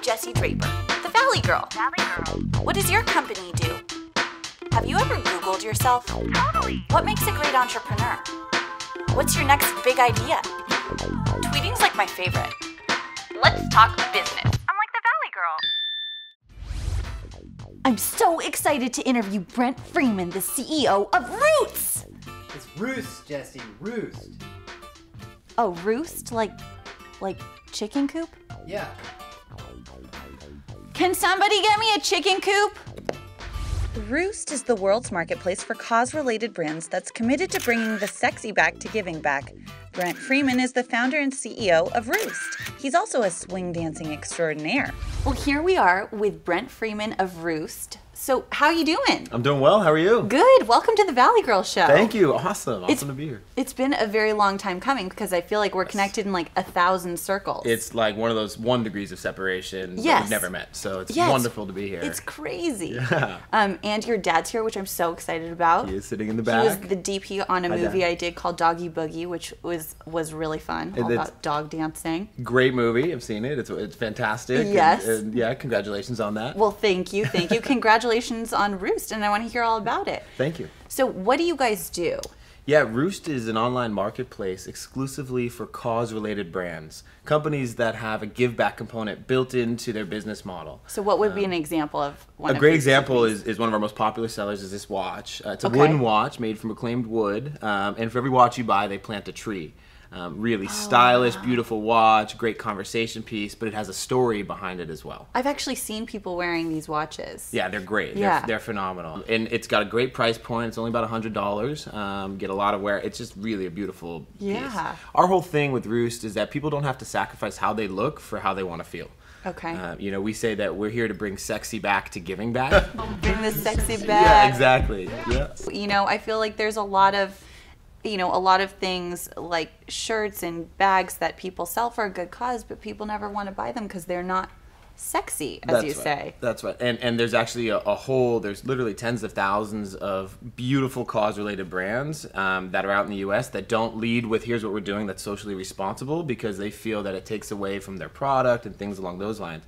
I'm Jesse Draper, the Valley Girl. What does your company do? Have you ever Googled yourself? Totally. What makes a great entrepreneur? What's your next big idea? Tweeting's like my favorite. Let's talk business. I'm like the Valley Girl. I'm so excited to interview Brent Freeman, the CEO of Roozt. It's Roozt, Jesse, Roozt. Oh, Roost? Like chicken coop? Yeah. Can somebody get me a chicken coop? Roozt is the world's marketplace for cause-related brands that's committed to bringing the sexy back to giving back. Brent Freeman is the founder and CEO of Roozt. He's also a swing dancing extraordinaire. Well, here we are with Brent Freeman of Roozt. So, how you doing? I'm doing well. How are you? Good. Welcome to the Valley Girl Show. Thank you. Awesome. Awesome to be here. It's been a very long time coming because I feel like we're connected in like 1,000 circles. It's like one of those 1 degrees of separation that Yes. we've never met. So it's Yes. wonderful to be here. It's crazy. Yeah. And your dad's here, which I'm so excited about. He is sitting in the He was back. the DP on a Hi, movie Dad. I did called Doggy Boogie, which was really fun, all it's- about dog dancing. Great movie. I've seen it. It's fantastic. Yes. And yeah, congratulations on that. Well, thank you. Congratulations on Roozt, and I want to hear all about it. Thank you. So what do you guys do? Yeah, Roozt is an online marketplace exclusively for cause-related brands, companies that have a give-back component built into their business model. So what would be an example of one A of great these example companies? is one of our most popular sellers is this watch. It's a Okay. wooden watch made from reclaimed wood, and for every watch you buy, they plant a tree. Really stylish, beautiful watch, great conversation piece, but it has a story behind it as well. I've actually seen people wearing these watches. Yeah, they're great. Yeah. They're phenomenal. And it's got a great price point. It's only about $100. Get a lot of wear. It's just really a beautiful piece. Yeah. Our whole thing with Roozt is that people don't have to sacrifice how they look for how they want to feel. Okay. We say that we're here to bring sexy back to giving back. Bring the sexy back. Yeah, exactly. Yeah. I feel like there's a lot of things like shirts and bags that people sell for a good cause, but people never want to buy them because they're not sexy, as you say. That's right. And there's actually there's literally tens of thousands of beautiful cause-related brands that are out in the U.S. that don't lead with, here's what we're doing that's socially responsible, because they feel that it takes away from their product and things along those lines.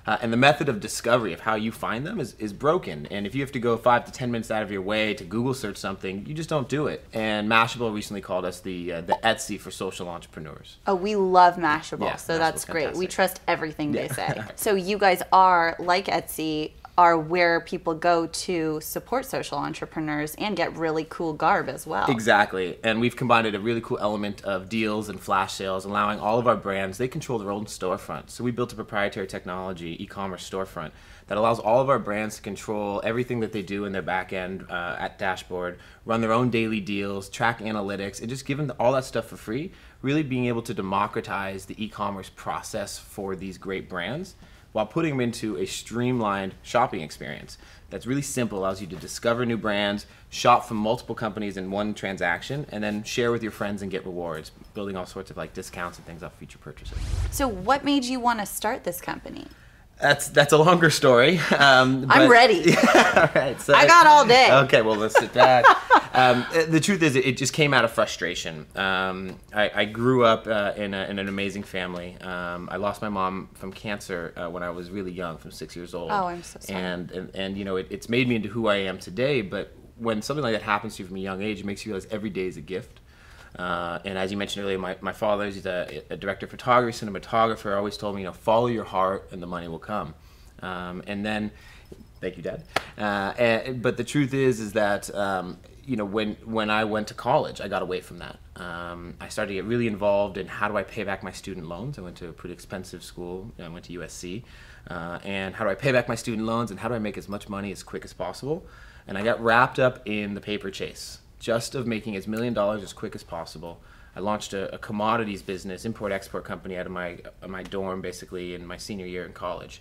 And the method of discovery of how you find them is broken. And if you have to go 5 to 10 minutes out of your way to Google search something, you just don't do it. And Mashable recently called us the Etsy for social entrepreneurs. Oh, we love Mashable, Yeah, so that's Mashable's great. We fantastic. trust everything they say. So you guys are, like Etsy, are where people go to support social entrepreneurs and get really cool garb as well. Exactly. And we've combined a really cool element of deals and flash sales, allowing all of our brands, they control their own storefront. So we built a proprietary technology, e-commerce storefront, that allows all of our brands to control everything that they do in their back end at dashboard, run their own daily deals, track analytics, and just give them all that stuff for free, really being able to democratize the e-commerce process for these great brands, while putting them into a streamlined shopping experience that's really simple, allows you to discover new brands, shop from multiple companies in one transaction, and then share with your friends and get rewards, building all sorts of like discounts and things off future purchases. So what made you want to start this company? That's a longer story. I'm ready. All right, so I got all day. Okay, well, let's sit back. The truth is, it just came out of frustration. I grew up in an amazing family. I lost my mom from cancer when I was really young, from 6 years old. Oh, I'm so sorry. And it's made me into who I am today. But when something like that happens to you from a young age, it makes you realize every day is a gift. And as you mentioned earlier, my father, he's a director of photography, cinematographer, always told me, follow your heart and the money will come. And then, thank you, Dad. But the truth is that, when I went to college, I got away from that. I started to get really involved in how do I pay back my student loans. I went to a pretty expensive school. I went to USC. And how do I pay back my student loans and how do I make as much money as quick as possible? And I got wrapped up in the paper chase, just of making as $1 million as quick as possible. I launched a commodities business, import-export company out of my dorm, basically, in my senior year in college.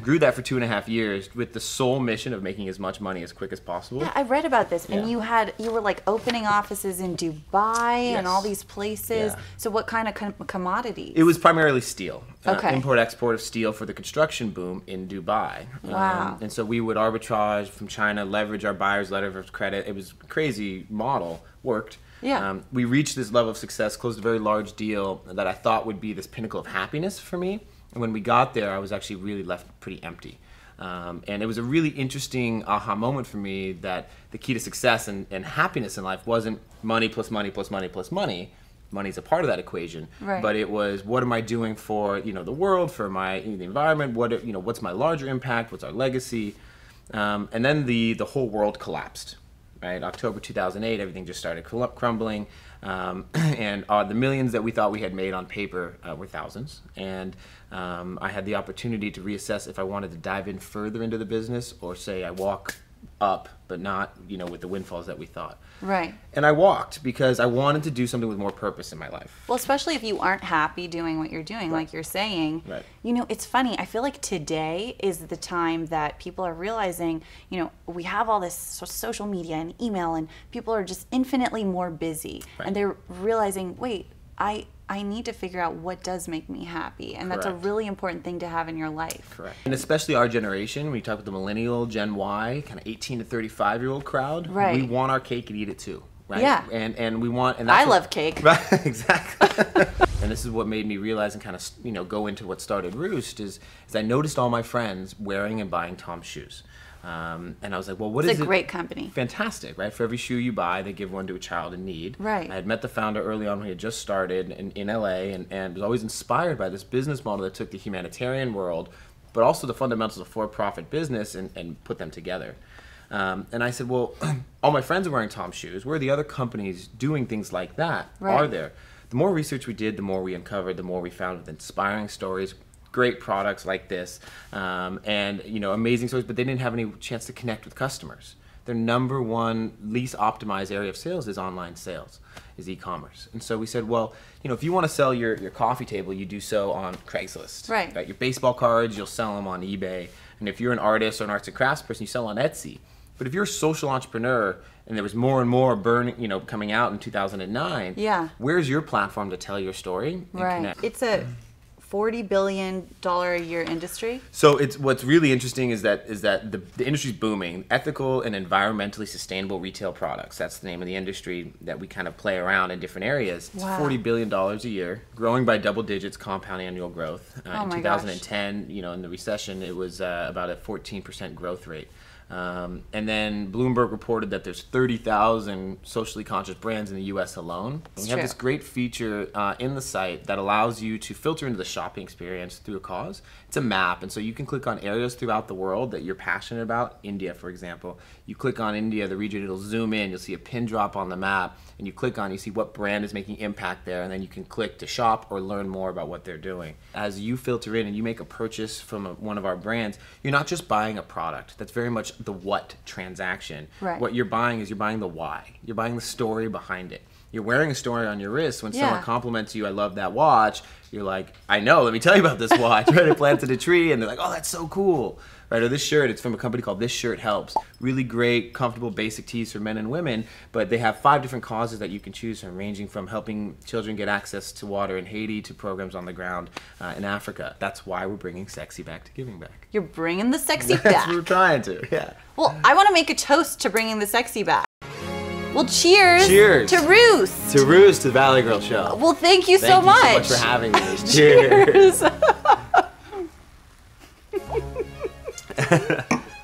Grew that for 2.5 years with the sole mission of making as much money as quick as possible. Yeah, I read about this, and Yeah. you were like opening offices in Dubai and all these places. Yeah. So what kind of commodities? It was primarily steel. Okay. Import-export of steel for the construction boom in Dubai. Wow. And so we would arbitrage from China, leverage our buyers' letter of credit. It was a crazy model. Worked. Yeah. We reached this level of success, closed a very large deal that I thought would be this pinnacle of happiness for me. And when we got there, I was actually really left pretty empty. And it was a really interesting aha moment for me that the key to success and happiness in life wasn't money plus money plus money plus money. Money's a part of that equation, right. But it was, what am I doing for the world, for the environment? What's my larger impact? What's our legacy? And then the whole world collapsed, right? October 2008, everything just started crumbling, and the millions that we thought we had made on paper were thousands. And I had the opportunity to reassess if I wanted to dive in further into the business, or say I walk up, but not with the windfalls that we thought. Right. And I walked because I wanted to do something with more purpose in my life. Well, especially if you aren't happy doing what you're doing, right. like you're saying. Right. It's funny. I feel like today is the time that people are realizing, we have all this social media and email, and people are just infinitely more busy. Right. And they're realizing, wait, I need to figure out what does make me happy. And Correct. that's a really important thing to have in your life. Correct. And especially our generation, when you talk with the millennial, Gen Y, kind of 18 to 35-year-old crowd, right. we want our cake and eat it too. Right? Yeah. And we want, and I love cake. Right, exactly. And this is what made me realize and kind of go into what started Roozt is I noticed all my friends wearing and buying Tom's shoes. And I was like, well, what is it? It's a great company. Fantastic, right? For every shoe you buy, they give one to a child in need. Right. I had met the founder early on when he had just started in LA, and was always inspired by this business model that took the humanitarian world, but also the fundamentals of for-profit business and put them together. And I said, well, all my friends are wearing Tom's shoes. Where are the other companies doing things like that? Right. Are there? The more research we did, the more we uncovered, the more we found with inspiring stories, great products like this, and amazing stories, but they didn't have any chance to connect with customers. Their number one least optimized area of sales is online sales, is e-commerce. And so we said, well, if you want to sell your coffee table, you do so on Craigslist. Right. Your baseball cards, you'll sell them on eBay. And if you're an artist or an arts and crafts person, you sell on Etsy. But if you're a social entrepreneur, and there was more and more coming out in 2009, yeah. Where's your platform to tell your story and connect? It's a $40 billion a year industry. So what's really interesting is that the industry's booming. Ethical and environmentally sustainable retail products. That's the name of the industry that we kind of play around in different areas. It's wow. $40 billion a year, growing by double digits compound annual growth. In 2010, in the recession, it was about a 14% growth rate. And then Bloomberg reported that there's 30,000 socially conscious brands in the U.S. alone. We have this great feature in the site that allows you to filter into the shopping experience through a cause. It's a map, and so you can click on areas throughout the world that you're passionate about. India, for example. You click on India, the region, it'll zoom in. You'll see a pin drop on the map, and you see what brand is making impact there, and then you can click to shop or learn more about what they're doing. As you filter in and you make a purchase from one of our brands, you're not just buying a product. That's very much the what transaction. Right. What you're buying is you're buying the why. You're buying the story behind it. You're wearing a story on your wrist. When someone compliments you, I love that watch, you're like, I know, let me tell you about this watch. Right? I planted a tree, and they're like, oh, that's so cool. Right? Or this shirt, it's from a company called This Shirt Helps. Really great, comfortable, basic tees for men and women, but they have 5 different causes that you can choose from, ranging from helping children get access to water in Haiti to programs on the ground in Africa. That's why we're bringing sexy back to giving back. You're bringing the sexy back. That's what we're trying to, yeah. Well, I want to make a toast to bringing the sexy back. Well, cheers. Cheers. To Roozt. To Roozt, to the Valley Girl Show. Well, thank you so much. much. Thank you so much for having me. Cheers.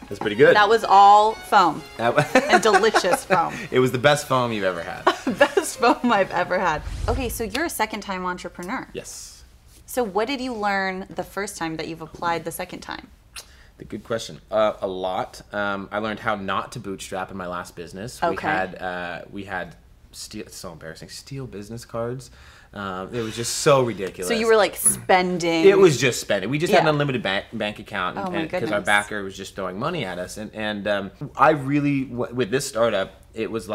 That's pretty good. That was all foam. And delicious foam. It was the best foam you've ever had. Best foam I've ever had. Okay, so you're a second-time entrepreneur. Yes. So what did you learn the first time that you've applied the second time? Good question. A lot. I learned how not to bootstrap in my last business. Okay. We had it's so embarrassing, steel business cards. It was just so ridiculous. So you were like spending. It was just spending. We just had an unlimited bank account, because our goodness. backer was just throwing money at us. And I really, with this startup, it was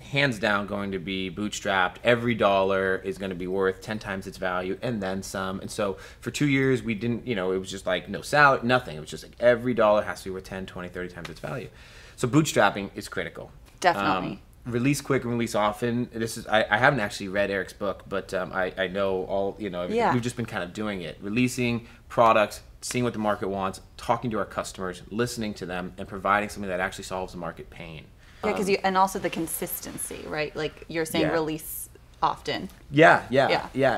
hands down going to be bootstrapped. Every dollar is going to be worth 10 times its value and then some. And so for 2 years, we didn't, it was just like no salary, nothing. It was just like every dollar has to be worth 10, 20, 30 times its value. So bootstrapping is critical. Definitely. Release quick and release often. I haven't actually read Eric's book, but I know all, we've just been kind of doing it. Releasing products, seeing what the market wants, talking to our customers, listening to them, and providing something that actually solves the market pain. Yeah, because and also the consistency, right? Like you're saying, release often. Yeah,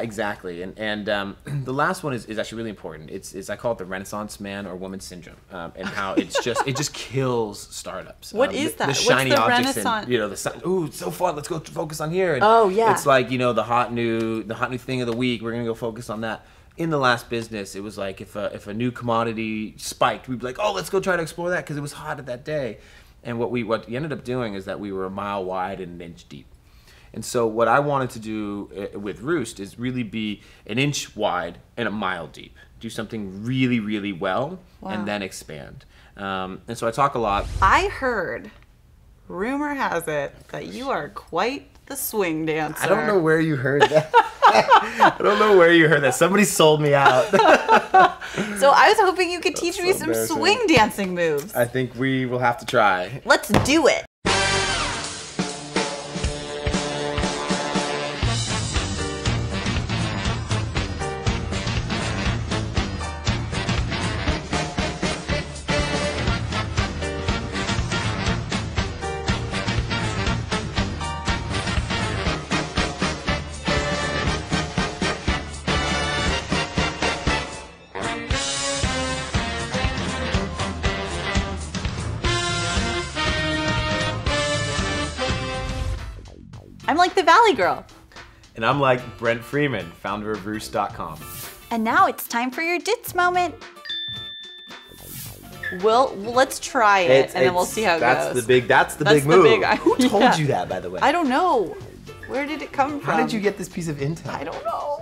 exactly. And the last one is actually really important. It's I call it the Renaissance man or woman syndrome, and how it just kills startups. What is that? The shiny What's the objects Renaissance? and ooh, it's so fun. Let's go focus on here. And it's like the hot new thing of the week. We're gonna go focus on that. In the last business, it was like if a new commodity spiked, we'd be like, oh, let's go try to explore that because it was hot at that day. And what we ended up doing is that we were a mile wide and an inch deep. And so what I wanted to do with Roozt is really be an inch wide and a mile deep. Do something really, really well, and then expand. And so I talk a lot. I heard, rumor has it, that you are quite the swing dancer. I don't know where you heard that. I don't know where you heard that. Somebody sold me out. So I was hoping you could teach me some swing dancing moves. I think we will have to try. Let's do it. I'm like the Valley Girl. And I'm like Brent Freeman, founder of Roozt.com. And now it's time for your Dits moment. Let's try it, and then we'll see how it goes. That's the big move. Who told Yeah. you that, by the way? I don't know. Where did it come from? How did you get this piece of intel? I don't know.